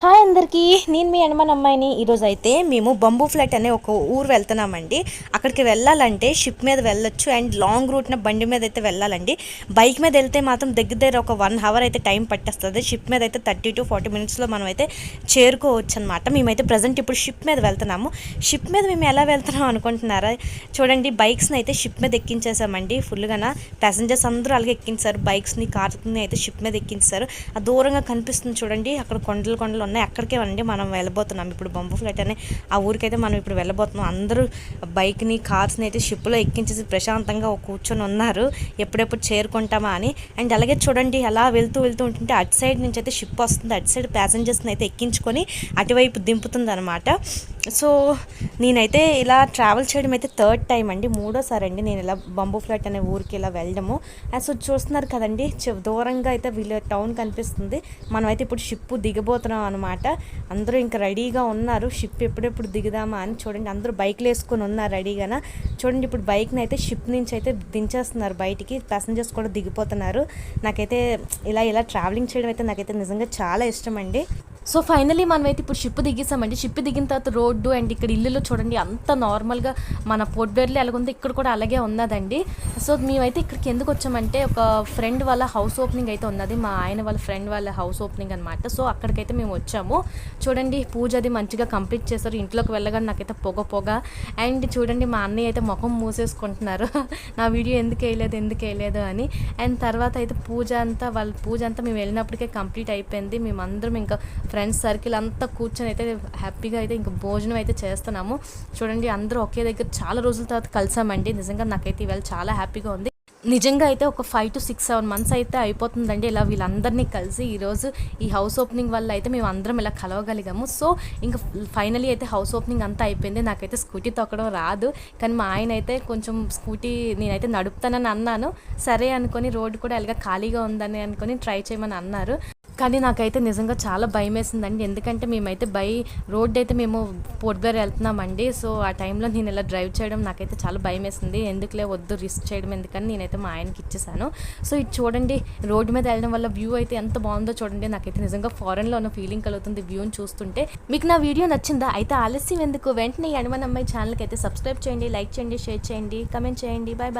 Hi అందరికీ, నేను మీ హనుమాన్ అమ్మాయిని. ఈరోజు అయితే మేము బంబూ ఫ్లాట్ అనే ఒక ఊరు వెళ్తున్నామండి. అక్కడికి వెళ్ళాలంటే షిప్ మీద వెళ్ళొచ్చు అండ్ లాంగ్ రూట్న బండి మీద అయితే వెళ్ళాలండి. బైక్ మీద వెళ్తే మాత్రం దగ్గర ఒక 1 hour అయితే టైం పట్టేస్తుంది. షిప్ మీద అయితే 30 to 40 minutesలో మనం అయితే చేరుకోవచ్చు అనమాట. మేమైతే ప్రజెంట్ ఇప్పుడు షిప్ మీద వెళ్తున్నాము. షిప్ మీద మేము ఎలా వెళ్తున్నాం అనుకుంటున్నారా? చూడండి, బైక్స్ని అయితే షిప్ మీద ఎక్కించేసామండి. ఫుల్గా ప్యాసింజర్స్ అందరూ అలాగే ఎక్కించారు. బైక్స్ని కార్స్ని అయితే షిప్ మీద ఎక్కించారు. ఆ దూరంగా కనిపిస్తుంది చూడండి, అక్కడ కొండలు ఉన్నాయి. అక్కడికే అండి మనం వెళ్ళబోతున్నాం. ఇప్పుడు బంబూ ఫ్లైట్ అనే ఆ ఊరికైతే మనం ఇప్పుడు వెళ్ళబోతున్నాం. అందరూ బైక్ని కార్స్ని అయితే షిప్లో ఎక్కించేసి ప్రశాంతంగా కూర్చొని ఉన్నారు, ఎప్పుడెప్పుడు చేరుకుంటామా అని. అండ్ అలాగే చూడండి, అలా వెళ్తూ ఉంటుంటే అటు సైడ్ నుంచి అయితే షిప్ వస్తుంది. అటు సైడ్ ప్యాసింజర్స్ని అయితే ఎక్కించుకొని అటువైపు దింపుతుంది అనమాట. సో నేనైతే ఇలా ట్రావెల్ చేయడం అయితే 3rd time అండి, 3వ సారి అండి నేను ఇలా బంబూ ఫ్లాట్ అనే ఊరికి ఇలా వెళ్ళడము. సో చూస్తున్నారు కదండి, దూరంగా అయితే వీళ్ళ టౌన్ కనిపిస్తుంది. మనమైతే ఇప్పుడు షిప్ దిగబోతున్నాం అనమాట. అందరూ ఇంకా రెడీగా ఉన్నారు, షిప్ ఎప్పుడెప్పుడు దిగుదామా అని. చూడండి, అందరూ బైక్లు వేసుకొని ఉన్నారు రెడీగా. చూడండి, ఇప్పుడు బైక్ని అయితే షిప్ నుంచి అయితే దించేస్తున్నారు బయటికి. ప్యాసింజర్స్ కూడా దిగిపోతున్నారు. నాకైతే ఇలా ట్రావెలింగ్ చేయడం అయితే నాకైతే నిజంగా చాలా ఇష్టం అండి. సో ఫైనలీ మనమైతే ఇప్పుడు షిప్ దిగేసామండి. షిప్ దిగిన తర్వాత రోడ్డు అండ్ ఇక్కడ ఇల్లులు చూడండి, అంత నార్మల్గా మన పోర్ట్ బ్లెయిర్లో ఎలాగుందో ఇక్కడ కూడా అలాగే ఉన్నదండి. సో మేమైతే ఇక్కడికి ఎందుకు వచ్చామంటే, ఒక ఫ్రెండ్ వాళ్ళ హౌస్ ఓపెనింగ్ అయితే ఉన్నది, మా ఆయన వాళ్ళ ఫ్రెండ్ వాళ్ళ హౌస్ ఓపెనింగ్ అనమాట. సో అక్కడికైతే మేము వచ్చాము. చూడండి, పూజ అది మంచిగా కంప్లీట్ చేశారు. ఇంట్లోకి వెళ్ళగానే నాకైతే పొగ అండ్ చూడండి, మా అన్నయ్య అయితే ముఖం మూసేసుకుంటున్నారు నా వీడియో ఎందుకు వేయలేదు అని. అండ్ తర్వాత అయితే పూజ అంతా మేము వెళ్ళినప్పటికే కంప్లీట్ అయిపోయింది. మేమందరం ఇంకా ఫ్రెండ్స్ సర్కిల్ అంతా కూర్చొని అయితే హ్యాపీగా అయితే ఇంకా భోజనం అయితే చేస్తున్నాము. చూడండి, అందరూ ఒకే దగ్గర చాలా రోజుల తర్వాత కలిసామండి. నిజంగా నాకైతే ఇవాళ చాలా హ్యాపీగా ఉంది. నిజంగా అయితే ఒక 5 to 6, 7 months అయితే అయిపోతుందండి ఇలా వీళ్ళందరినీ కలిసి. ఈరోజు ఈ హౌస్ ఓపెనింగ్ వల్ల అయితే మేము అందరం ఇలా కలవగలిగాము. సో ఇంకా ఫైనలీ అయితే హౌస్ ఓపెనింగ్ అంతా అయిపోయింది. నాకైతే స్కూటీ తొక్కడం రాదు, కానీ మా ఆయన అయితే కొంచెం స్కూటీ నేనైతే నడుపుతానని అన్నాను. సరే అనుకొని, రోడ్డు కూడా ఎలాగ ఖాళీగా ఉందని అనుకొని ట్రై చేయమని అన్నారు. కానీ నాకైతే నిజంగా చాలా భయం వేసిందండి, ఎందుకంటే మేమైతే రోడ్ అయితే మేము పోర్ట్ బ్లెయిర్ వెళ్తున్నామండి. సో ఆ టైంలో నేను ఇలా డ్రైవ్ చేయడం నాకైతే చాలా భయం వేసింది. ఎందుకులే, వద్దు రిస్క్ చేయడం ఎందుకని నేనైతే మా ఆయనకి ఇచ్చేసాను. సో ఇది చూడండి, రోడ్డు మీద వెళ్ళడం వల్ల వ్యూ అయితే ఎంత బాగుందో చూడండి. నాకైతే నిజంగా ఫారెన్లో ఉన్న ఫీలింగ్ కలుగుతుంది వ్యూని చూస్తుంటే. మీకు నా వీడియో నచ్చిందా? అయితే ఆలస్యం ఎందుకు, వెంటనే హనుమాన్ అమ్మాయి ఛానల్కి అయితే సబ్స్క్రైబ్ చేయండి, లైక్ చేయండి, షేర్ చేయండి, కమెంట్ చేయండి. Bye bye.